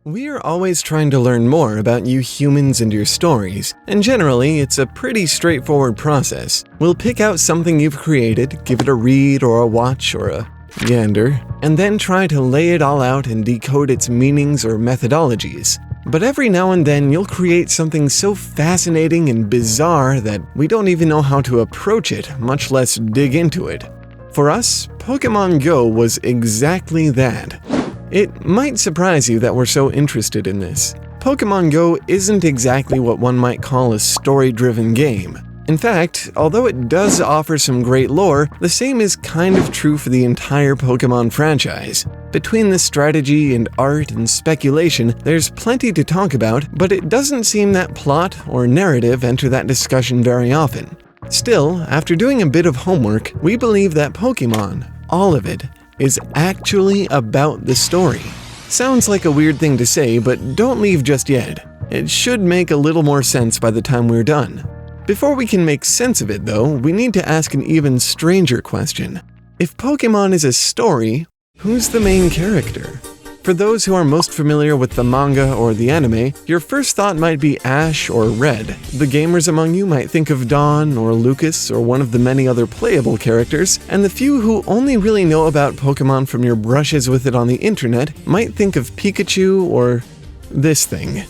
We are always trying to learn more about you humans and your stories, and generally, it's a pretty straightforward process. We'll pick out something you've created, give it a read or a watch or a gander, and then try to lay it all out and decode its meanings or methodologies. But every now and then, you'll create something so fascinating and bizarre that we don't even know how to approach it, much less dig into it. For us, Pokémon Go was exactly that. It might surprise you that we're so interested in this. Pokémon Go isn't exactly what one might call a story-driven game. In fact, although it does offer some great lore, the same is kind of true for the entire Pokémon franchise. Between the strategy and art and speculation, there's plenty to talk about, but it doesn't seem that plot or narrative enter that discussion very often. Still, after doing a bit of homework, we believe that Pokémon, all of it, is actually about the story. Sounds like a weird thing to say, but don't leave just yet. It should make a little more sense by the time we're done. Before we can make sense of it, though, we need to ask an even stranger question. If Pokémon is a story, who's the main character? For those who are most familiar with the manga or the anime, your first thought might be Ash or Red. The gamers among you might think of Dawn or Lucas or one of the many other playable characters, and the few who only really know about Pokémon from your brushes with it on the internet might think of Pikachu or this thing.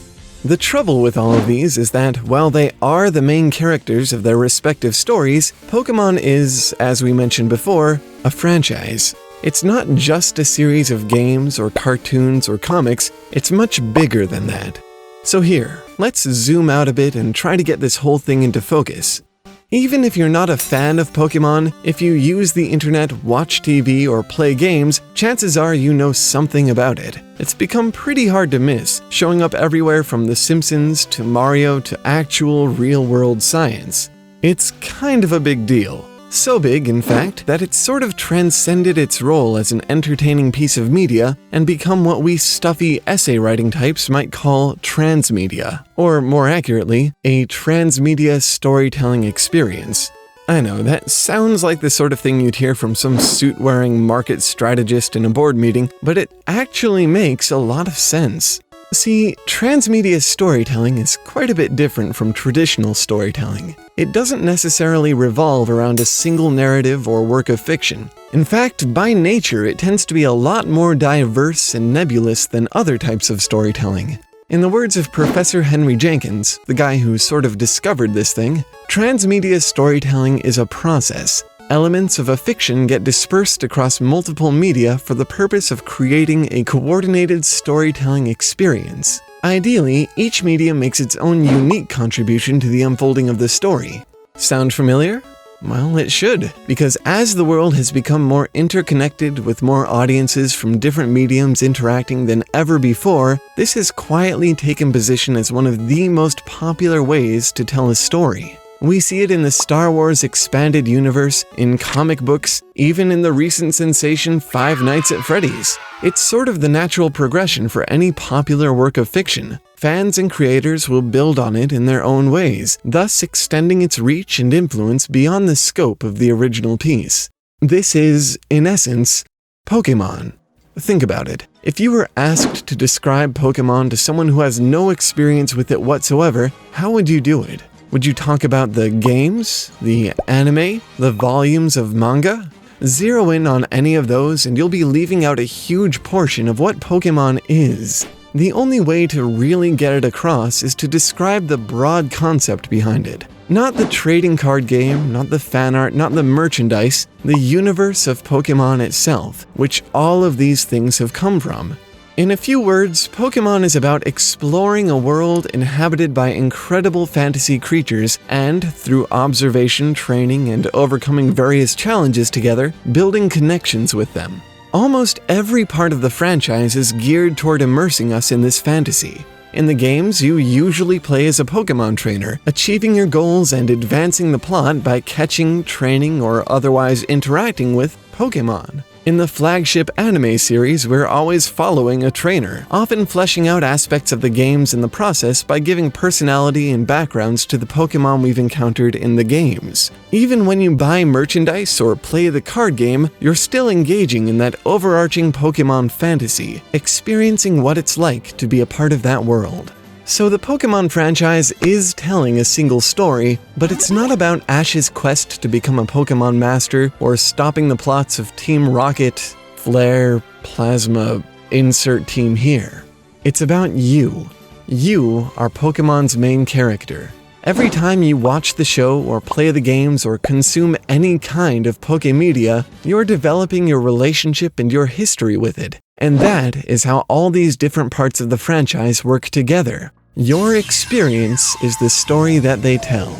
The trouble with all of these is that, while they are the main characters of their respective stories, Pokémon is, as we mentioned before, a franchise. It's not just a series of games or cartoons or comics, it's much bigger than that. So here, let's zoom out a bit and try to get this whole thing into focus. Even if you're not a fan of Pokémon, if you use the internet, watch TV, or play games, chances are you know something about it. It's become pretty hard to miss, showing up everywhere from The Simpsons to Mario to actual real-world science. It's kind of a big deal. So big, in fact, that it's sort of transcended its role as an entertaining piece of media and become what we stuffy essay writing types might call transmedia, or more accurately, a transmedia storytelling experience. I know, that sounds like the sort of thing you'd hear from some suit-wearing market strategist in a board meeting, but it actually makes a lot of sense. See, transmedia storytelling is quite a bit different from traditional storytelling. It doesn't necessarily revolve around a single narrative or work of fiction. In fact, by nature, it tends to be a lot more diverse and nebulous than other types of storytelling. In the words of Professor Henry Jenkins, the guy who sort of discovered this thing, transmedia storytelling is a process. Elements of a fiction get dispersed across multiple media for the purpose of creating a coordinated storytelling experience. Ideally, each medium makes its own unique contribution to the unfolding of the story. Sound familiar? Well, it should, because as the world has become more interconnected with more audiences from different mediums interacting than ever before, this has quietly taken position as one of the most popular ways to tell a story. We see it in the Star Wars expanded universe, in comic books, even in the recent sensation Five Nights at Freddy's. It's sort of the natural progression for any popular work of fiction. Fans and creators will build on it in their own ways, thus extending its reach and influence beyond the scope of the original piece. This is, in essence, Pokémon. Think about it. If you were asked to describe Pokémon to someone who has no experience with it whatsoever, how would you do it? Would you talk about the games, the anime, the volumes of manga? Zero in on any of those and you'll be leaving out a huge portion of what Pokémon is. The only way to really get it across is to describe the broad concept behind it. Not the trading card game, not the fan art, not the merchandise, the universe of Pokémon itself, which all of these things have come from. In a few words, Pokémon is about exploring a world inhabited by incredible fantasy creatures and, through observation, training, and overcoming various challenges together, building connections with them. Almost every part of the franchise is geared toward immersing us in this fantasy. In the games, you usually play as a Pokémon trainer, achieving your goals and advancing the plot by catching, training, or otherwise interacting with Pokémon. In the flagship anime series, we're always following a trainer, often fleshing out aspects of the games in the process by giving personality and backgrounds to the Pokémon we've encountered in the games. Even when you buy merchandise or play the card game, you're still engaging in that overarching Pokémon fantasy, experiencing what it's like to be a part of that world. So the Pokémon franchise is telling a single story, but it's not about Ash's quest to become a Pokémon master or stopping the plots of Team Rocket, Flare, Plasma, insert team here. It's about you. You are Pokémon's main character. Every time you watch the show or play the games or consume any kind of Pokémedia, you're developing your relationship and your history with it. And that is how all these different parts of the franchise work together. Your experience is the story that they tell.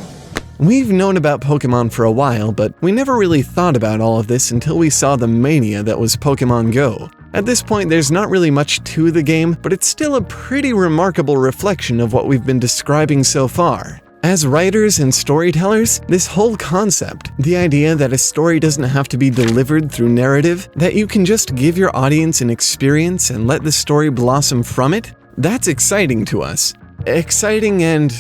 We've known about Pokémon for a while, but we never really thought about all of this until we saw the mania that was Pokémon Go. At this point, there's not really much to the game, but it's still a pretty remarkable reflection of what we've been describing so far. As writers and storytellers, this whole concept, the idea that a story doesn't have to be delivered through narrative, that you can just give your audience an experience and let the story blossom from it, that's exciting to us. Exciting and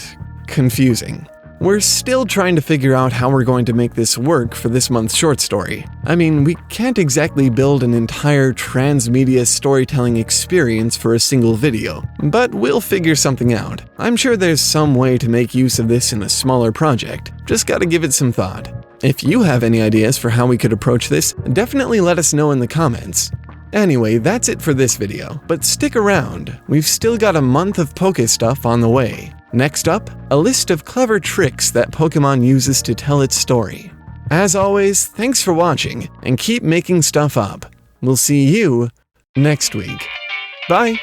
confusing. We're still trying to figure out how we're going to make this work for this month's short story. I mean, we can't exactly build an entire transmedia storytelling experience for a single video, but we'll figure something out. I'm sure there's some way to make use of this in a smaller project. Just gotta give it some thought. If you have any ideas for how we could approach this, definitely let us know in the comments. Anyway, that's it for this video, but stick around. We've still got a month of Poké stuff on the way. Next up, a list of clever tricks that Pokémon uses to tell its story. As always, thanks for watching, and keep making stuff up. We'll see you next week. Bye!